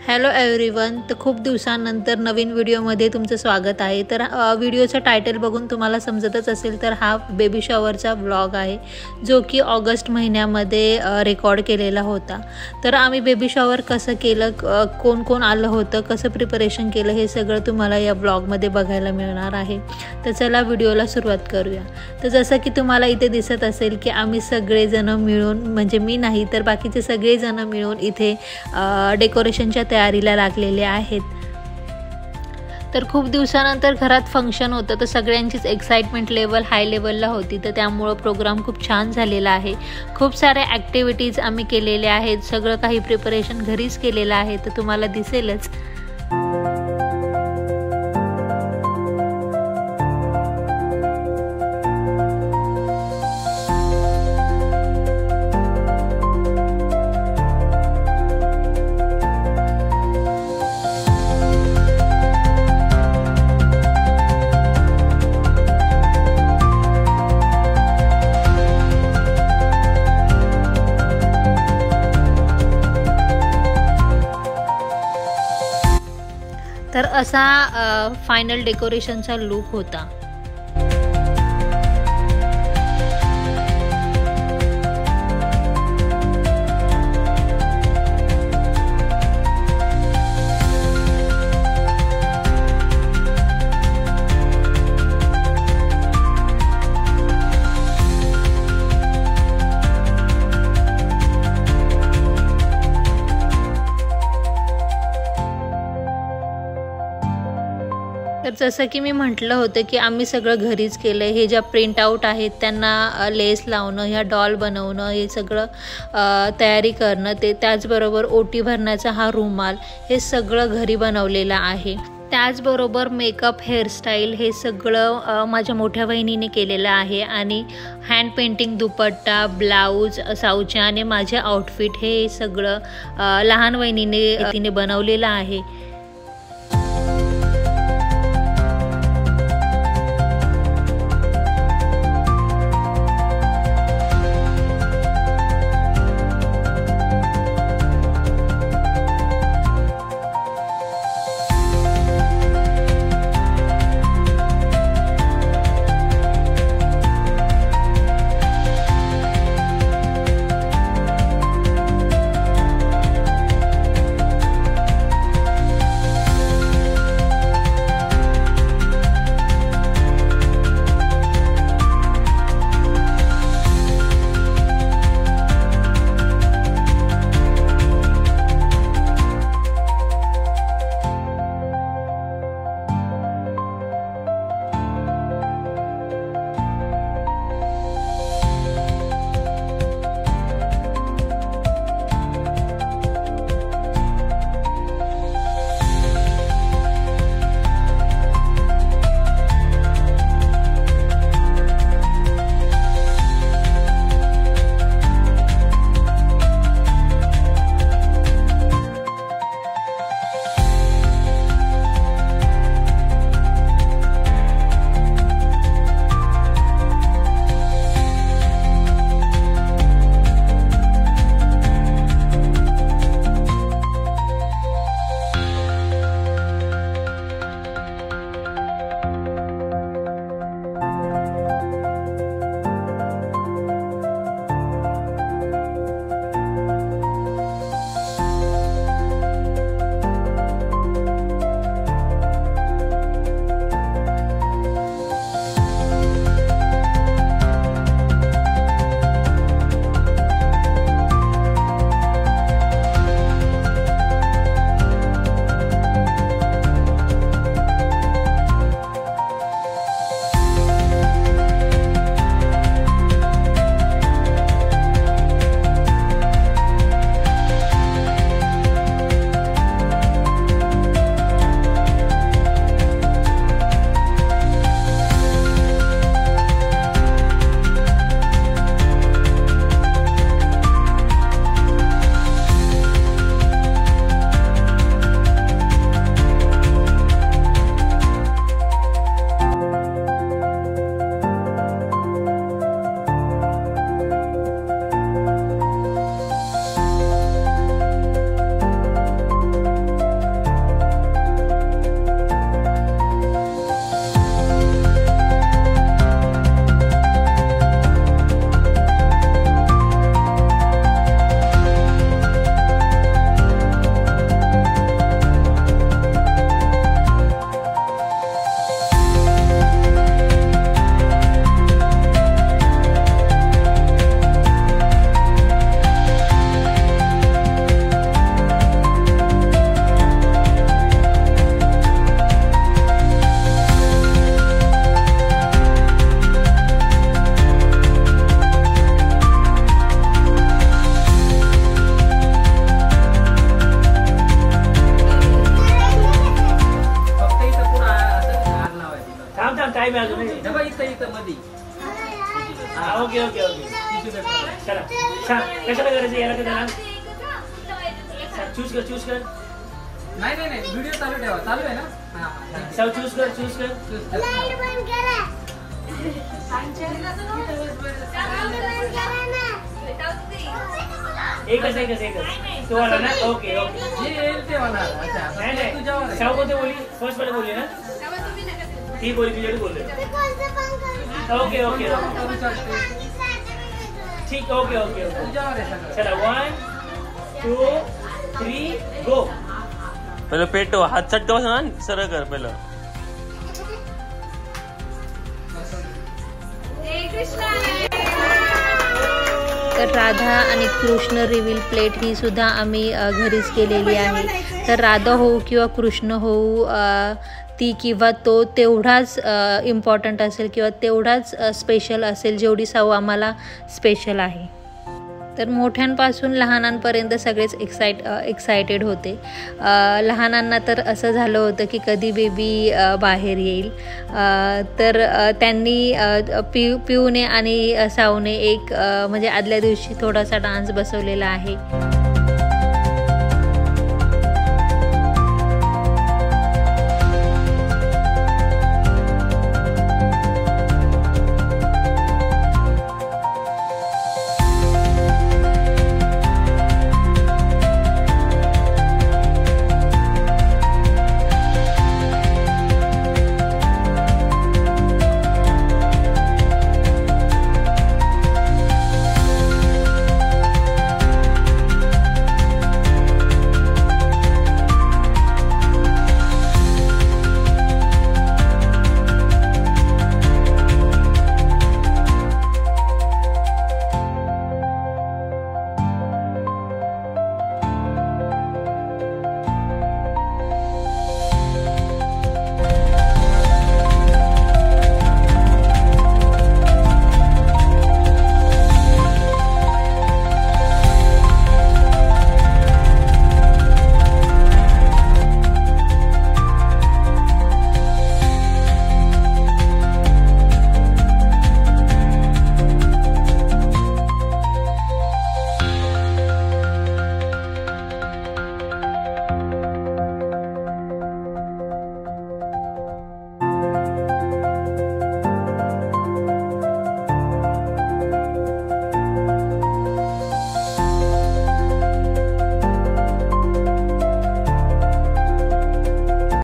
Hello everyone. तर खूप दिवसांनंतर नवीन व्हिडिओमध्ये तुमचं स्वागत आहे. तर व्हिडिओचं टायटल बघून तुम्हाला समजतच असेल, तर हा बेबी शॉवरचा व्लॉग आहे जो की ऑगस्ट महिन्यामध्ये रेकॉर्ड केलेला होता. तर आम्ही बेबी शॉवर कसं केलं, कोण कोण आलं होतं, कसं प्रिपरेशन केलं, हे सगळं तुम्हाला या व्लॉगमध्ये बघायला मिळणार आहे. तर चला व्हिडिओला सुरुवात करूया. तर जसं की तुम्हाला इथे दिसत असेल की आम्ही सगळेजण मिळून, म्हणजे मी नाही तर बाकीचे सगळेजण मिळून इथे डेकोरेशनच्या तयारीला लागलेले आहेत. तर खूप दिवसानंतर घरात फंक्शन होतं, तर सगळ्यांचीच एक्साइटमेंट लेवल हाय लेवलला होती. तर त्यामुळं प्रोग्राम खूप छान झालेला आहे. खूप साऱ्या ॲक्टिव्हिटीज आम्ही केलेल्या आहेत. सगळं काही प्रिपरेशन घरीच केलेलं आहे, तर तुम्हाला दिसेलच. तर असा फायनल डेकोरेशनचा लुक होता. तर जसं की मी म्हटलं होतं की आम्ही सगळं घरीच केलं. हे ज्या प्रिंट आउट आहेत त्यांना लेस लावणं, ह्या डॉल बनवणं, हे सगळं तयारी करणं, ते त्याचबरोबर ओटी भरण्याचा हा रुमाल, हे सगळं घरी बनवलेलं आहे. त्याचबरोबर मेकअप, हेअरस्टाईल हे सगळं माझ्या मोठ्या बहिणीने केलेलं आहे. आणि हँड पेंटिंग, दुपट्टा, ब्लाऊज, साऊच्या आणि माझे आउटफिट, हे सगळं लहान बहिणीने तिने बनवलेलं आहे. टाइम आहे अजून. इथं मध्ये. ओके ओके ओके चला छान. कशाला करायचं याला का त्याला चूज कर. नाही व्हिडिओ चालू ठेवा. चालू आहे ना. सब चूज कर. एकच तो वाला ना. ओके ते वाला. नाही शाव कोणते बोलली फर्स्ट वाले बोलली ना. ती बोली तुझ्याकडे बोलले. ओके ठीक. ओके चला 1 2 3 गो. पहिलं पेटो हात चट्ट ना सरळ कर पहिलं. तर राधा आणि कृष्ण रिव्हील प्लेट ही सुद्धा आम्ही घरीच केलेली आहे. तर राधा होऊ किंवा कृष्ण होऊ ती किंवा तो तेवढाच इम्पॉर्टंट असेल किंवा तेवढाच स्पेशल असेल जेवढी साऊ आम्हाला स्पेशल आहे. तर मोठ्यांपासून लहानांपर्यंत सगळेच एक्सायटेड होते. लहानांना तर असं झालं होतं की कधी बेबी बाहेर येईल. तर त्यांनी पिऊने आणि साऊने एक म्हणजे आदल्या दिवशी थोडासा डान्स बसवलेला आहे.